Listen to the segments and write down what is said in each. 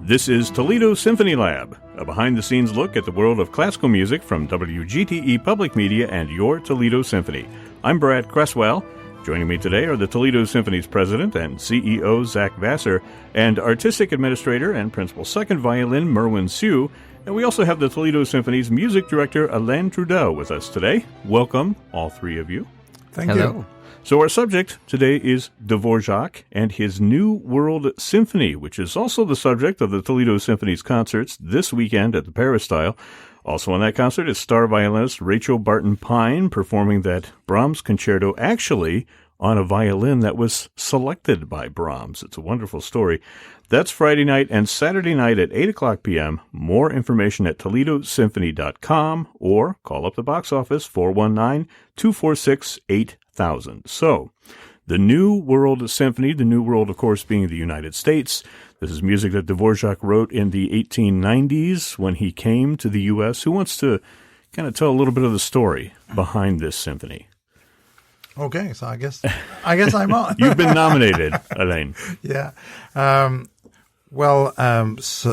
This is Toledo Symphony Lab, a behind-the-scenes look at the world of classical music from WGTE Public Media and your Toledo Symphony. I'm Brad Cresswell. Joining me today are the Toledo Symphony's president and CEO, Zach Vassar, and artistic administrator and principal second violin, Merwin Siu. And we also have the Toledo Symphony's music director, Alain Trudel, with us today. Welcome, all three of you. Thank you. So our subject today is Dvořák and his New World Symphony, which is also the subject of the Toledo Symphony's concerts this weekend at the Peristyle. Also on that concert is star violinist Rachel Barton-Pine performing that Brahms concerto actually on a violin that was selected by Brahms. It's a wonderful story. That's Friday night and Saturday night at 8 o'clock p.m. More information at ToledoSymphony.com or call up the box office 419-246-8000. So, the New World Symphony, the New World, of course, being the United States. This is music that Dvořák wrote in the 1890s when he came to the U.S. Who wants to kind of tell a little bit of the story behind this symphony? Okay, so I guess I'm on. You've been nominated, Alain. Yeah. So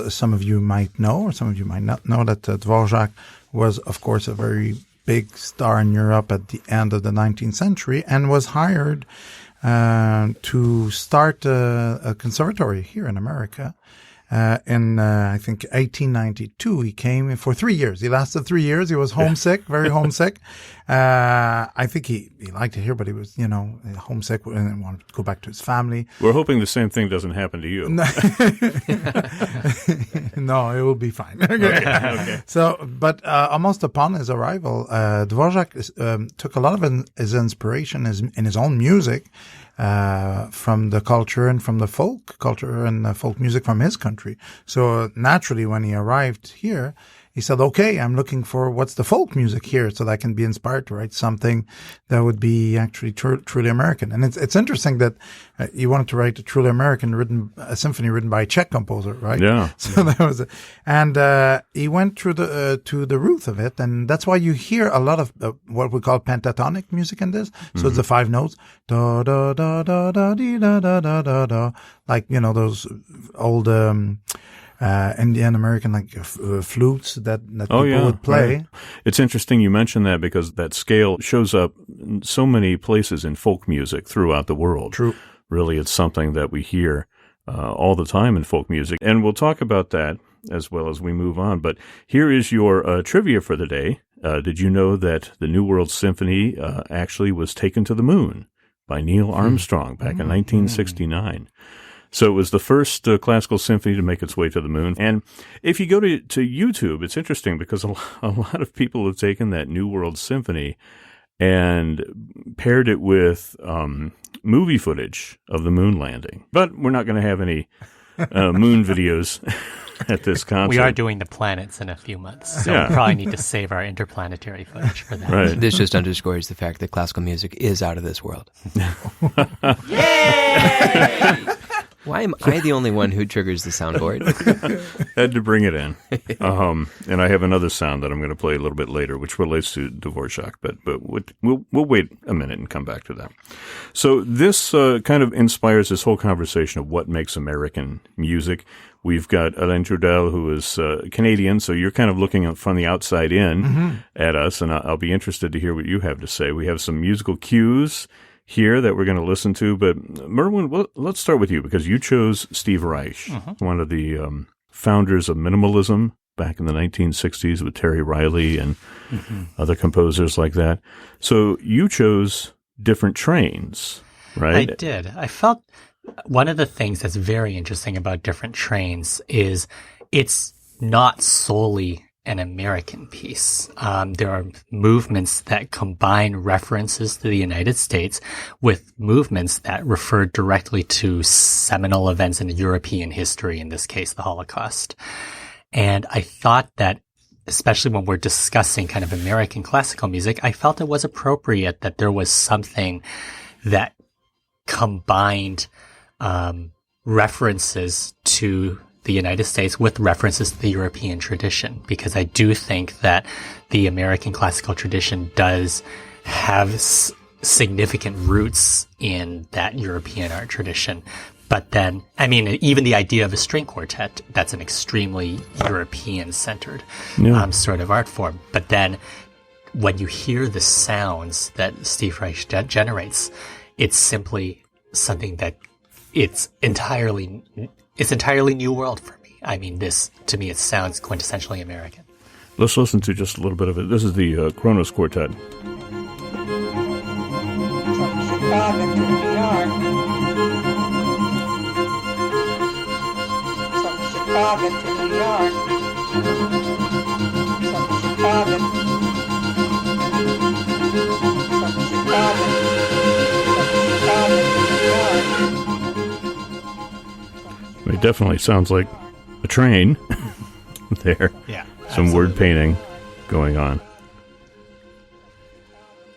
some of you might know, or some of you might not know, that Dvořák was, of course, a very big star in Europe at the end of the 19th century and was hired to start a conservatory here in America. In, I think, 1892, he came for 3 years. He lasted 3 years. He was homesick, very homesick. I think he liked it here, but he was, homesick and wanted to go back to his family. We're hoping the same thing doesn't happen to you. No, it will be fine. Okay. So, but almost upon his arrival, Dvořák took a lot of his inspiration in his own music from the culture and from the folk culture and folk music from his country. So naturally, when he arrived here, he said, okay, I'm looking for what's the folk music here so that I can be inspired to write something that would be actually truly American. And it's interesting that he wanted to write a truly American a symphony written by a Czech composer, right? Yeah. So that was it. And he went through to the root of it. And that's why you hear a lot of what we call pentatonic music in this. So it's the five notes. Da, da, da, da, da, dee, da, da, da, da, da. Like, those old Indian American flutes that people would play. Right. It's interesting you mentioned that because that scale shows up in so many places in folk music throughout the world. True. Really, it's something that we hear all the time in folk music. And we'll talk about that as well as we move on. But here is your trivia for the day. Did you know that the New World Symphony actually was taken to the moon by Neil Armstrong back in 1969? So it was the first classical symphony to make its way to the moon. And if you go to YouTube, it's interesting because a lot of people have taken that New World Symphony and paired it with movie footage of the moon landing. But we're not going to have any moon videos at this concert. We are doing the planets in a few months, so we probably need to save our interplanetary footage for that. Right. This just underscores the fact that classical music is out of this world. Yay! Why am I the only one who triggers the soundboard? Had to bring it in. And I have another sound that I'm going to play a little bit later, which relates to Dvořák, but we'll wait a minute and come back to that. So this kind of inspires this whole conversation of what makes American music. We've got Alain Trudel, who is Canadian, so you're kind of looking from the outside in at us, and I'll be interested to hear what you have to say. We have some musical cues here that we're going to listen to, but Merwin, let's start with you because you chose Steve Reich, one of the founders of minimalism back in the 1960s with Terry Riley and other composers like that. So you chose Different Trains, right? I did. I felt one of the things that's very interesting about Different Trains is it's not solely an American piece. There are movements that combine references to the United States with movements that refer directly to seminal events in European history, in this case, the Holocaust. And I thought that, especially when we're discussing kind of American classical music, I felt it was appropriate that there was something that combined references to the United States with references to the European tradition, because I do think that the American classical tradition does have significant roots in that European art tradition, But then, I mean, even the idea of a string quartet, that's an extremely European-centered sort of art form. But then when you hear the sounds that Steve Reich generates, it's simply something that it's entirely new world for me. I mean, this, to me, it sounds quintessentially American. Let's listen to just a little bit of it. This is the Kronos Quartet. From Chicago to New York. From Chicago to New York. From Chicago. From Chicago. It definitely sounds like a train there. Yeah. Some word painting going on.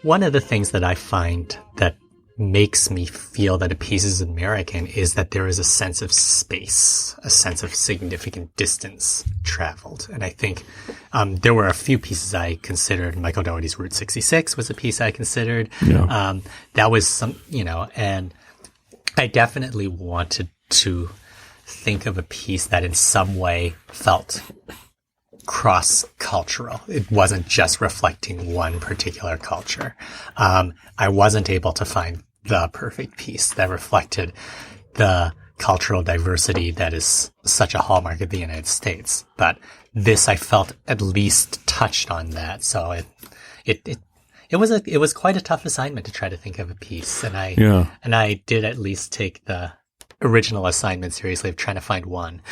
One of the things that I find that makes me feel that a piece is American is that there is a sense of space, a sense of significant distance traveled. And I think there were a few pieces I considered. Michael Dougherty's Route 66 was a piece I considered. Yeah. That was some, and I definitely wanted to think of a piece that in some way felt cross-cultural. It wasn't just reflecting one particular culture. I wasn't able to find the perfect piece that reflected the cultural diversity that is such a hallmark of the United States. But this, I felt, at least touched on that. So it was quite a tough assignment to try to think of a piece, and I did at least take the original assignment seriously of trying to find one.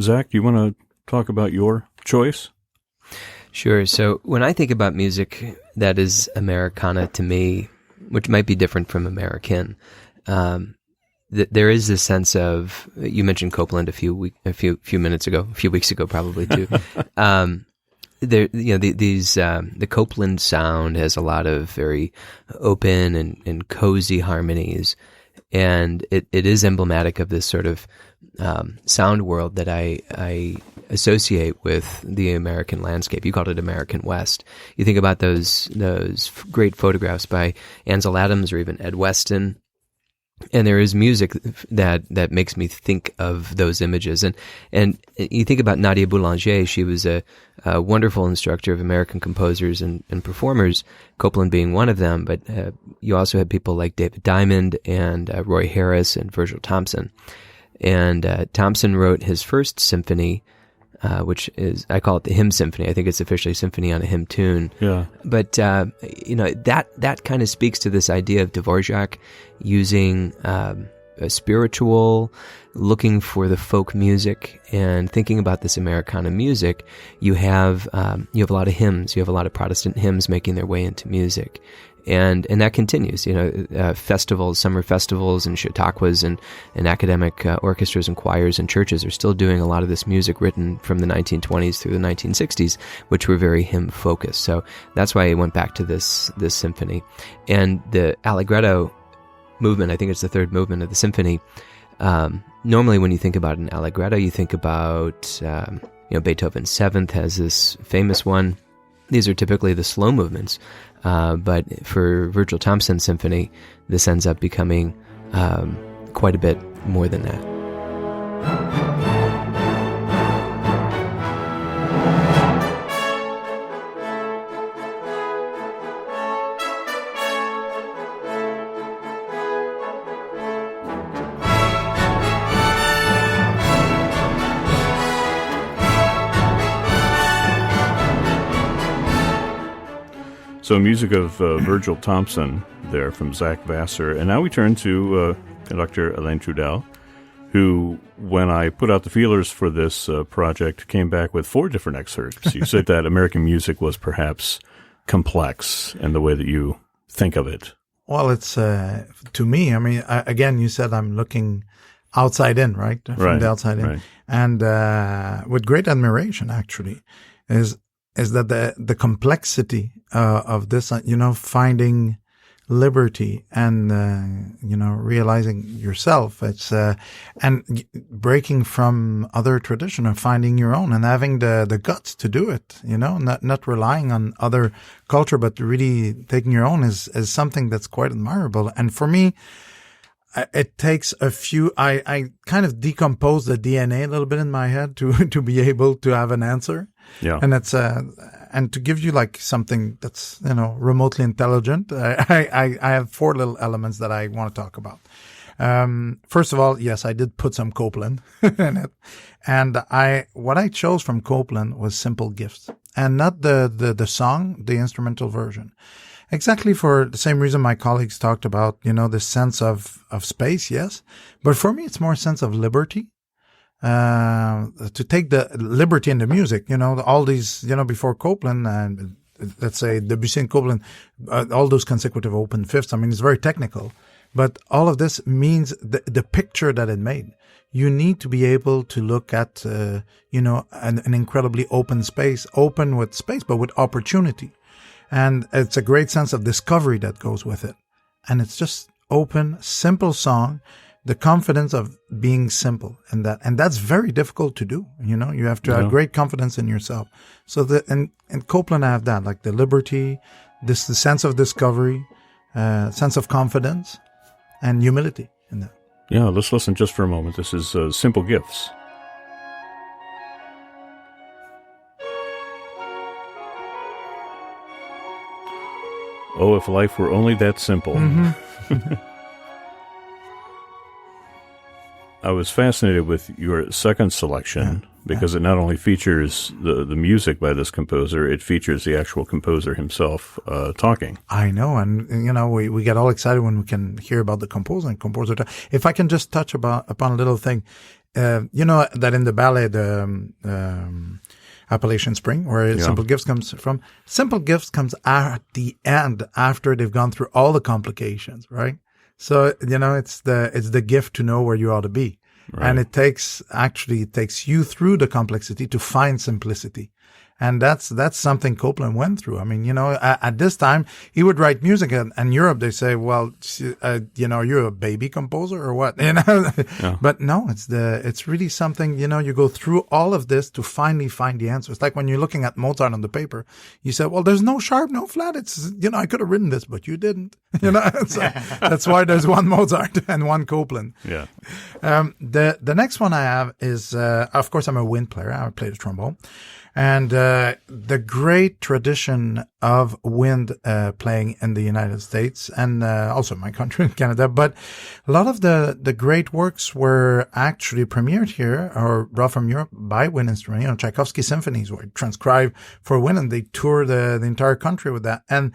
Zach, you want to talk about your choice? Sure. So when I think about music that is Americana to me, which might be different from American, there is this sense of, you mentioned Copeland a few weeks ago, probably too. The Copeland sound has a lot of very open and cozy harmonies, and it is emblematic of this sort of sound world that I associate with the American landscape. You called it American West. You think about those great photographs by Ansel Adams or even Ed Weston, and there is music that makes me think of those images. And you think about Nadia Boulanger. She was a wonderful instructor of American composers and performers, Copeland being one of them, but you also had people like David Diamond and Roy Harris and Virgil Thompson. And Thompson wrote his first symphony, which is, I call it the Hymn Symphony. I think it's officially Symphony on a Hymn Tune. Yeah. But, that kind of speaks to this idea of Dvořák using a spiritual, looking for the folk music and thinking about this Americana music. You have a lot of hymns. You have a lot of Protestant hymns making their way into music. And that continues, festivals, summer festivals and chautauquas and academic orchestras and choirs and churches are still doing a lot of this music written from the 1920s through the 1960s, which were very hymn focused. So that's why I went back to this symphony. And the Allegretto movement, I think it's the third movement of the symphony. Normally when you think about an Allegretto, you think about, Beethoven's Seventh has this famous one. These are typically the slow movements. But for Virgil Thompson's symphony, this ends up becoming quite a bit more than that. So music of Virgil Thompson there from Zach Vassar. And now we turn to conductor Alain Trudel, who, when I put out the feelers for this project, came back with 4 different excerpts. You said that American music was perhaps complex in the way that you think of it. Well, it's, to me, I mean, again, you said I'm looking outside in, right? From the outside in. Right. And with great admiration, actually, is that the complexity of this, finding liberty and, realizing yourself. It's, and breaking from other tradition and finding your own and having the guts to do it, not relying on other culture, but really taking your own is something that's quite admirable. And for me, it takes a few, I kind of decompose the DNA a little bit in my head to be able to have an answer. Yeah. And it's, and to give you like something that's, remotely intelligent, I have 4 little elements that I want to talk about. First of all, yes, I did put some Copland in it. And what I chose from Copland was Simple Gifts, and not the song, the instrumental version. Exactly for the same reason my colleagues talked about, the sense of space, yes. But for me, it's more a sense of liberty. To take the liberty in the music, all these, before Copland and let's say Debussy and Copland, all those consecutive open fifths. I mean, it's very technical. But all of this means the picture that it made. You need to be able to look at, an incredibly open space, open with space, but with opportunity. And it's a great sense of discovery that goes with it. And it's just open, simple song, the confidence of being simple and that's very difficult to do. You have to have great confidence in yourself. So and Copland I have that, like the liberty, the sense of discovery, sense of confidence, and humility in that. Yeah, let's listen just for a moment. This is Simple Gifts. Oh, if life were only that simple. Mm-hmm. I was fascinated with your second selection because it not only features the music by this composer, it features the actual composer himself talking. I know, and we get all excited when we can hear about the composer and composer. If I can just touch upon a little thing, that in the ballet, the Appalachian Spring, where Simple Gifts comes from, Simple Gifts comes at the end after they've gone through all the complications, right? So, it's the gift to know where you ought to be. Right. And it takes you through the complexity to find simplicity. And that's something Copland went through. I mean, at this time, he would write music and Europe, they say, well, you're a baby composer or what? Yeah. But no, it's really something, you go through all of this to finally find the answer. It's like when you're looking at Mozart on the paper, you say, well, there's no sharp, no flat. It's, I could have written this, but you didn't, So that's why there's one Mozart and one Copland. Yeah. The next one I have is, of course, I'm a wind player. I play the trombone. And the great tradition of wind playing in the United States and also my country, Canada. But a lot of the great works were actually premiered here or brought from Europe by wind instrument. Tchaikovsky symphonies were transcribed for wind, and they tour the entire country with that. And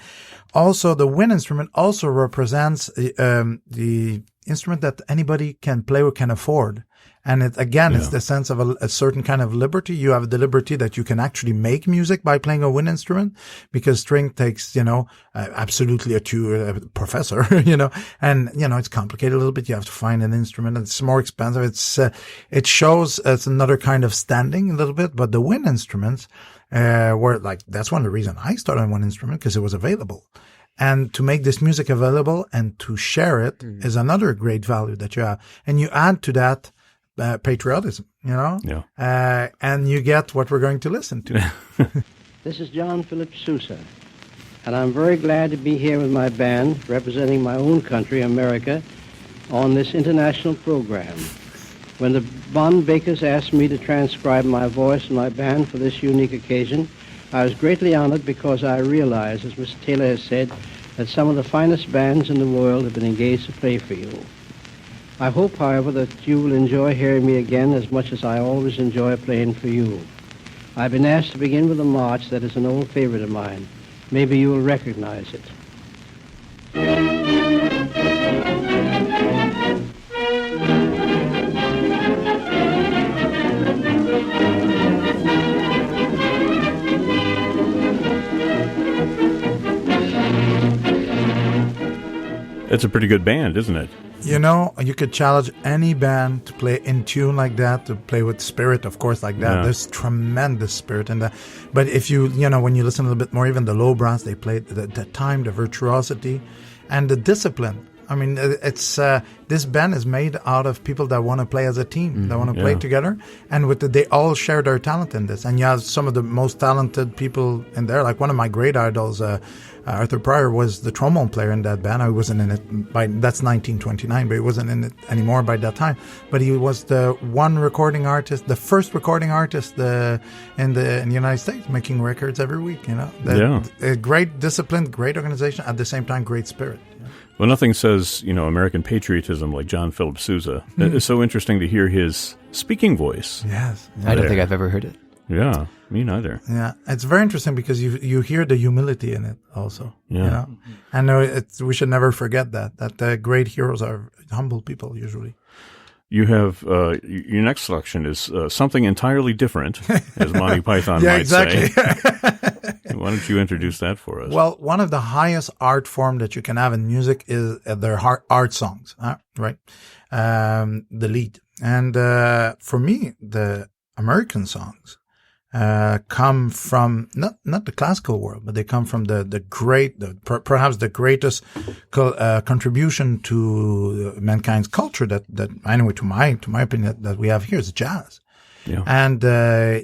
also the wind instrument also represents the instrument that anybody can play or can afford. And it's the sense of a certain kind of liberty. You have the liberty that you can actually make music by playing a wind instrument, because string takes, absolutely a professor, and, it's complicated a little bit. You have to find an instrument. It's more expensive. It shows it's another kind of standing a little bit, but the wind instruments, were like, that's one of the reasons I started on one instrument, because it was available. And to make this music available and to share it is another great value that you have. And you add to that, patriotism, and you get what we're going to listen to. This is John Philip Sousa, and I'm very glad to be here with my band representing my own country, America, on this international program. When the Bond Bakers asked me to transcribe my voice and my band for this unique occasion, I was greatly honored because I realized, as Mr. Taylor has said, that some of the finest bands in the world have been engaged to play for you. I hope, however, that you will enjoy hearing me again as much as I always enjoy playing for you. I've been asked to begin with a march that is an old favorite of mine. Maybe you will recognize it. It's a pretty good band, isn't it? You could challenge any band to play in tune like that, to play with spirit, of course, like that. Yeah. There's tremendous spirit in that. But if when you listen a little bit more, even the low brass, they play the time, the virtuosity, and the discipline I mean, it's this band is made out of people that want to play as a team, that want to play together, and they all share their talent in this. And you have some of the most talented people in there. Like one of my great idols, Arthur Pryor, was the trombone player in that band. I wasn't in it that's 1929, but he wasn't in it anymore by that time. But he was the first recording artist in the United States, making records every week. You know, a great discipline, great organization, at the same time, great spirit. Well, nothing says, American patriotism like John Philip Sousa. It's so interesting to hear his speaking voice. Yes. I don't think I've ever heard it. Yeah, me neither. Yeah, it's very interesting because you hear the humility in it also. Yeah. I know we should never forget that the great heroes are humble people usually. You have your next selection is something entirely different, as Monty Python might say. Why don't you introduce that for us? Well, one of the highest art form that you can have in music is their art songs, right? The lead. And for me, the American songs come from not the classical world, but they come from perhaps the greatest contribution to mankind's culture that anyway, to my opinion, that we have here is jazz. Yeah. And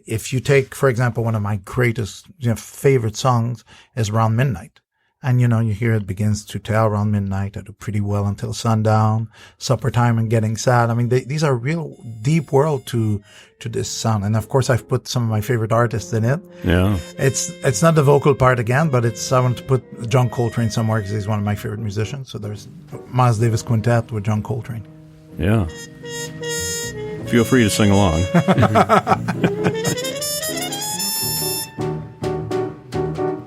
if you take, for example, one of my greatest favorite songs is Around Midnight. And, you hear it begins to tell around midnight, I do pretty well until sundown, supper time and getting sad. I mean, these are real deep world to this sound. And of course, I've put some of my favorite artists in it. Yeah. It's not the vocal part again, but I want to put John Coltrane somewhere because he's one of my favorite musicians. So there's Miles Davis Quintet with John Coltrane. Yeah. Feel free to sing along.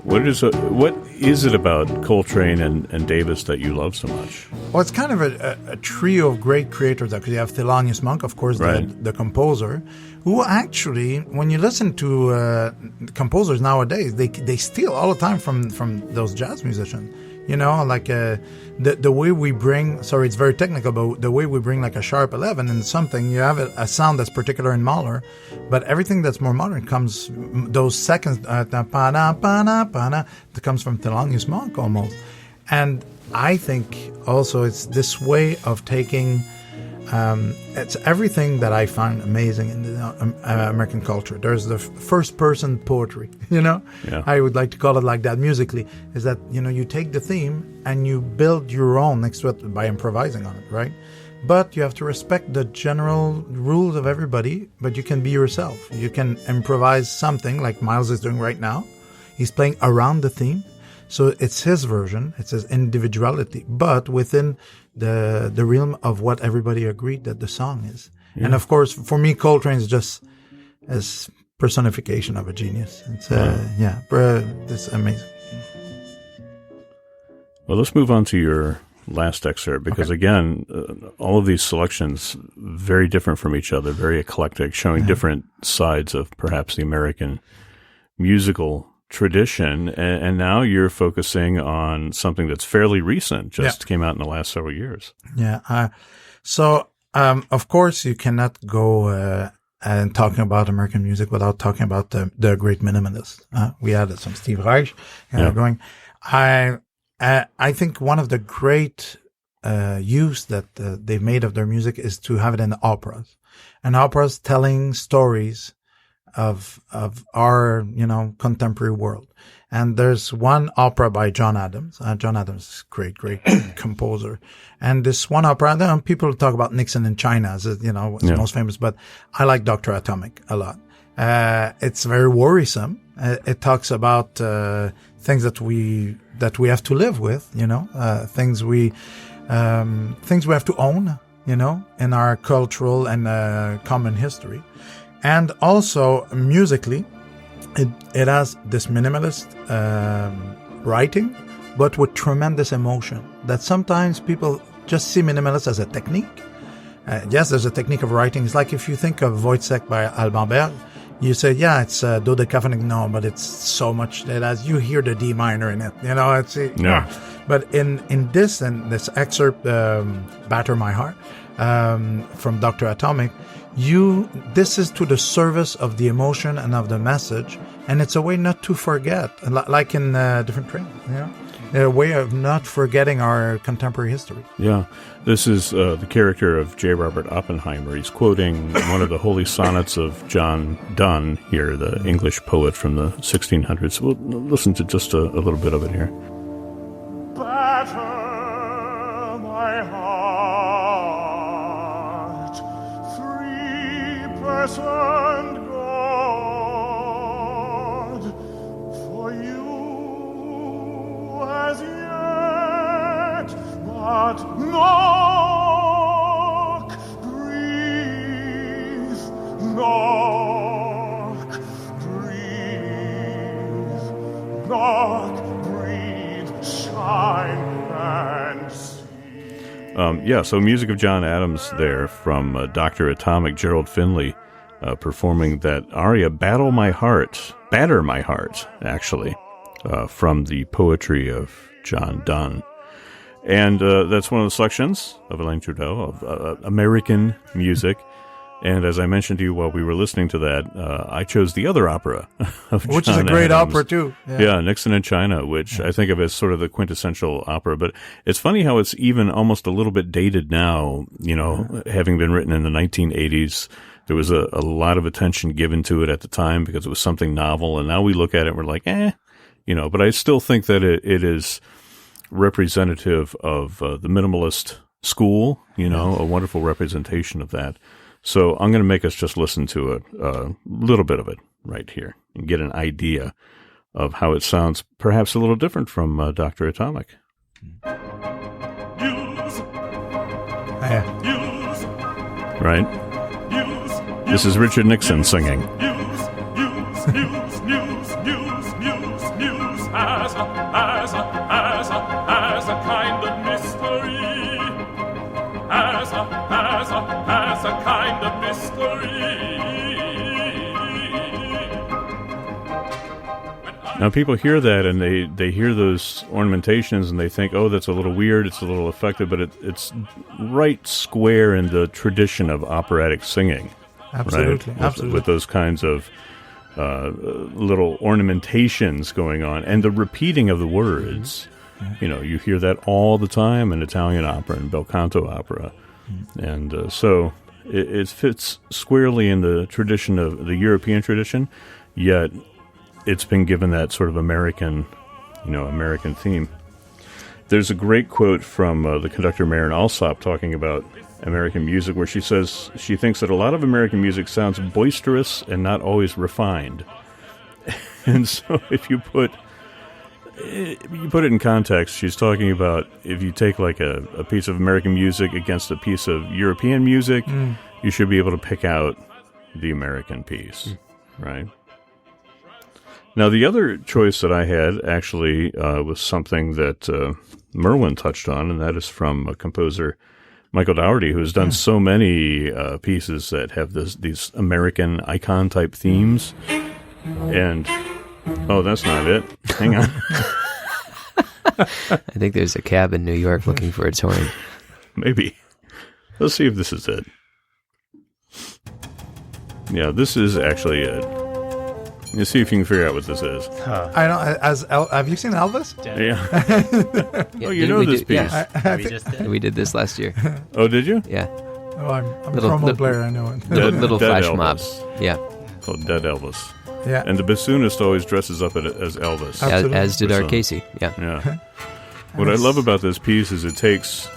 What is it about Coltrane and Davis that you love so much? Well, it's kind of a trio of great creators. Because you have Thelonious Monk, of course, the composer, who actually, when you listen to composers nowadays, they steal all the time from those jazz musicians. Like the way we bring, sorry, it's very technical, but the way we bring like a sharp 11 and something, you have a sound that's particular in Mahler, but everything that's more modern comes, those seconds, that comes from Thelonious Monk almost. And I think also it's this way of taking, it's everything that I find amazing in the American culture. There's the first person poetry, Yeah. I would like to call it like that musically, is that, you take the theme and you build your own next to it by improvising on it, right? But you have to respect the general rules of everybody, but you can be yourself. You can improvise something like Miles is doing right now. He's playing around the theme. So it's his version, it's his individuality, but within the realm of what everybody agreed that the song is. Yeah. And of course, for me, Coltrane is just as personification of a genius. It's it's amazing. Well, let's move on to your last excerpt because again, all of these selections very different from each other, very eclectic, showing different sides of perhaps the American musical tradition, and now you're focusing on something that's fairly recent, just came out in the last several years. Yeah. So, of course, you cannot go and talking about American music without talking about the great minimalists. We had some Steve Reich going. I think one of the great use that they've made of their music is to have it in operas, and operas telling stories of our, contemporary world. And there's one opera by John Adams. John Adams is a great composer. And this one opera, people talk about Nixon in China as, what's most famous, but I like Dr. Atomic a lot. It's very worrisome. It talks about, things that we have to live with, things we have to own, in our cultural and, common history. And also musically, it has this minimalist writing, but with tremendous emotion. That sometimes people just see minimalist as a technique. Yes, there's a technique of writing. It's like if you think of Wojciech by Alban Berg, you say, it's dodecaphonic. No, but it's so much that as you hear the D minor in it, But in this excerpt, Batter My Heart, from Dr. Atomic, this is to the service of the emotion and of the message, and it's a way not to forget, like in different trains, a way of not forgetting our contemporary history. Yeah. This is the character of J. Robert Oppenheimer. He's quoting one of the holy sonnets of John Donne here, the English poet from the 1600s. We'll listen to just a little bit of it here. Batter my heart, three-personed God, for you as yet but knock, breathe, knock, breathe, knock, breathe, shine and see. So music of John Adams there from Dr. Atomic, Gerald Finley, performing that aria, Batter My Heart, actually, from the poetry of John Donne. And that's one of the selections of Alain Trudeau of American music. And as I mentioned to you while we were listening to that, I chose the other opera of Which John is a great Adams. opera, too. Yeah, Nixon in China, which I think of as sort of the quintessential opera. But it's funny how it's even almost a little bit dated now, having been written in the 1980s. There was a lot of attention given to it at the time because it was something novel. And now we look at it and we're like, but I still think that it is representative of the minimalist school, a wonderful representation of that. So I'm going to make us just listen to a little bit of it right here and get an idea of how it sounds, perhaps a little different from Dr. Atomic. Right? This is Richard Nixon singing. As a kind of mystery, as a kind of mystery. Now people hear that and they hear those ornamentations and they think, oh, that's a little weird, it's a little effective, but it's right square in the tradition of operatic singing. Absolutely, right? absolutely. With those kinds of little ornamentations going on and the repeating of the words. You hear that all the time in Italian opera and bel canto opera. And so it fits squarely in the tradition of the European tradition, yet it's been given that sort of American theme. There's a great quote from the conductor Maren Alsop talking about American music where she says she thinks that a lot of American music sounds boisterous and not always refined. And so if you put it in context, she's talking about if you take like a piece of American music against a piece of European music, you should be able to pick out the American piece, right? Now, the other choice that I had actually was something that Merwin touched on, and that is from a composer, Michael Dougherty, who has done so many pieces that have these American icon-type themes. And, oh, that's not it. Hang on. I think there's a cab in New York looking for its horn. Maybe. Let's see if this is it. Yeah, this is actually it. Let's see if you can figure out what this is. I don't. Have you seen Elvis? Yeah. Oh, you know this piece. Yeah, we just did. We did this last year. Oh, did you? Yeah. Oh, I'm a promo player. I know it. Little Dead flash Elvis. mob. Yeah. Called Dead Elvis. Yeah. And the bassoonist always dresses up as Elvis. Absolutely. As did our Bassoon. Casey. Yeah. Yeah. What I love about this piece is it takes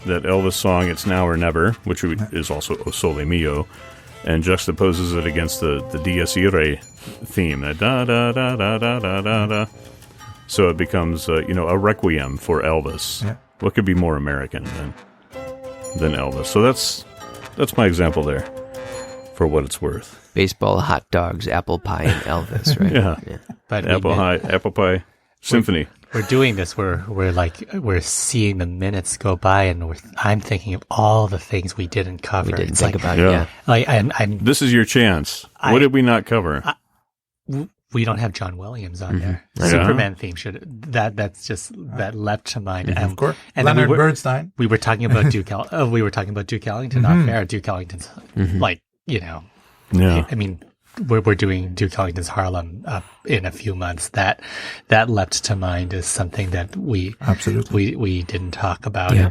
that Elvis song, It's Now or Never, which is also O Sole Mio, and juxtaposes it against the Dies Irae theme, that da-da-da-da-da-da-da. So it becomes, a requiem for Elvis. Yeah. What could be more American than Elvis? So that's my example there, for what it's worth. Baseball, hot dogs, apple pie, and Elvis, right? Yeah. But Apple pie, symphony. We're doing this. We're seeing the minutes go by, and I'm thinking of all the things we didn't cover. We didn't It's think like, about it, yeah. Like, I'm This is your chance. What did we not cover? we don't have John Williams on there. Yeah. Superman theme that's just that leapt to mind. And, Of course. and then Leonard Bernstein. we were talking about Duke Ellington off air. Duke Ellington's like, Yeah. I mean, we're doing Duke Ellington's Harlem in a few months, that leapt to mind as something that we didn't talk about. Yeah.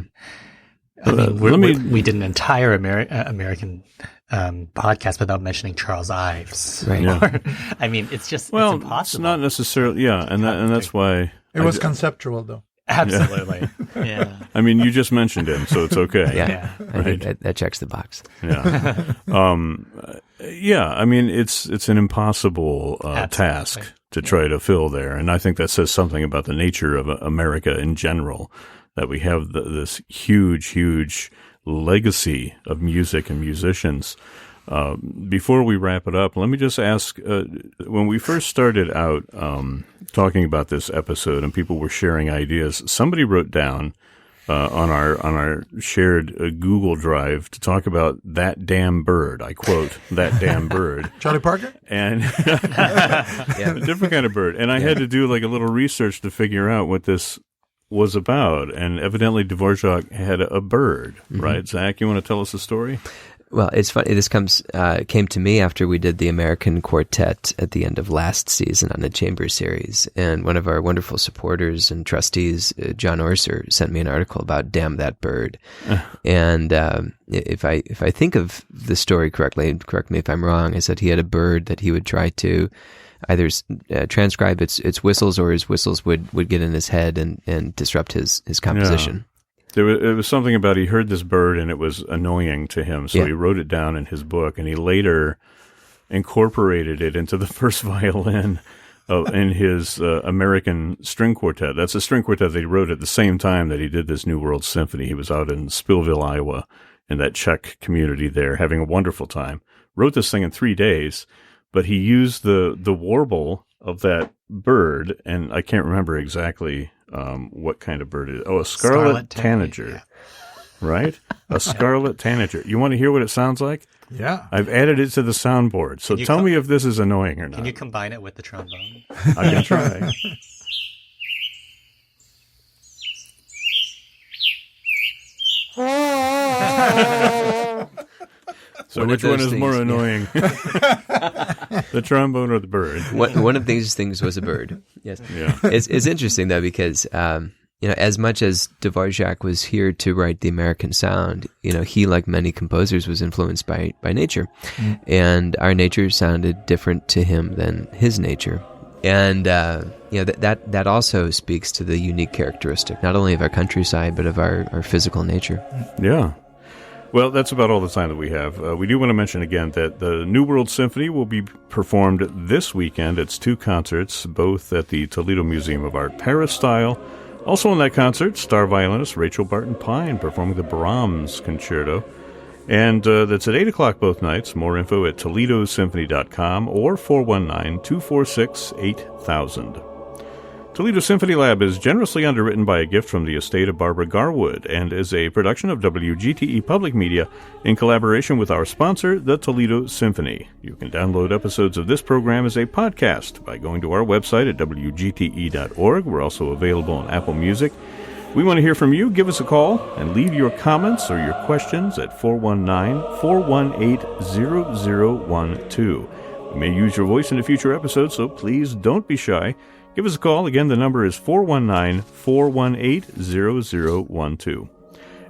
I mean, we did an entire American podcast without mentioning Charles Ives. Right. Yeah. I mean, it's just Well, it's impossible. it's not necessarily, and that's why. It was conceptual, though. Absolutely. Yeah. I mean, you just mentioned him, so it's okay. Yeah. I think that checks the box. Yeah. I mean, it's an impossible task to try to fill there. And I think that says something about the nature of America in general, that we have this huge, huge legacy of music and musicians. Before we wrap it up, let me just ask, when we first started out talking about this episode and people were sharing ideas, somebody wrote down on our shared Google Drive to talk about that damn bird. I quote, that damn bird. Charlie Parker? And a different kind of bird. And I had to do like a little research to figure out what this was about. And evidently Dvořák had a bird, right? Zach, you want to tell us the story? Well, it's funny. This came to me after we did the American Quartet at the end of last season on the Chamber Series, and one of our wonderful supporters and trustees, John Orser, sent me an article about "Damn That Bird." And if I think of the story correctly, and correct me if I'm wrong, is that he had a bird that he would try to either transcribe its whistles, or his whistles would get in his head and disrupt his composition. Yeah. It was something about he heard this bird and it was annoying to him, so he wrote it down in his book, and he later incorporated it into the first violin in his American string quartet. That's a string quartet that he wrote at the same time that he did this New World Symphony. He was out in Spillville, Iowa, in that Czech community there, having a wonderful time. Wrote this thing in 3 days, but he used the warble of that bird, and I can't remember exactly what kind of bird it is. Oh, a scarlet tanager. Yeah. Right? A scarlet tanager. You want to hear what it sounds like? Yeah. I've added it to the soundboard. So tell me if this is annoying or not. Can you combine it with the trombone? I can try. So which one is more annoying? The trombone or the bird? One of these things was a bird. Yes. Yeah. It's interesting though, because as much as Dvořák was here to write the American sound, he, like many composers, was influenced by nature, and our nature sounded different to him than his nature. And that also speaks to the unique characteristic, not only of our countryside, but of our physical nature. Yeah. Well, that's about all the time that we have. We do want to mention again that the New World Symphony will be performed this weekend. It's 2 concerts, both at the Toledo Museum of Art Peristyle. Also in that concert, star violinist Rachel Barton Pine performing the Brahms Concerto. And that's at 8 o'clock both nights. More info at ToledoSymphony.com or 419-246-8000. Toledo Symphony Lab is generously underwritten by a gift from the estate of Barbara Garwood and is a production of WGTE Public Media in collaboration with our sponsor, the Toledo Symphony. You can download episodes of this program as a podcast by going to our website at WGTE.org. We're also available on Apple Music. We want to hear from you. Give us a call and leave your comments or your questions at 419-418-0012. We may use your voice in a future episode, so please don't be shy. Give us a call. Again, the number is 419-418-0012.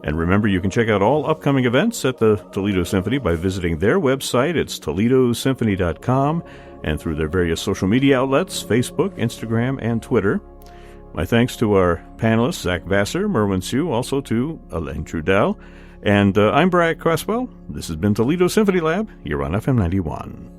And remember, you can check out all upcoming events at the Toledo Symphony by visiting their website. It's ToledoSymphony.com, and through their various social media outlets, Facebook, Instagram, and Twitter. My thanks to our panelists, Zach Vassar, Merwin Sue, also to Elaine Trudell. And I'm Brad Cresswell. This has been Toledo Symphony Lab. You're on FM 91.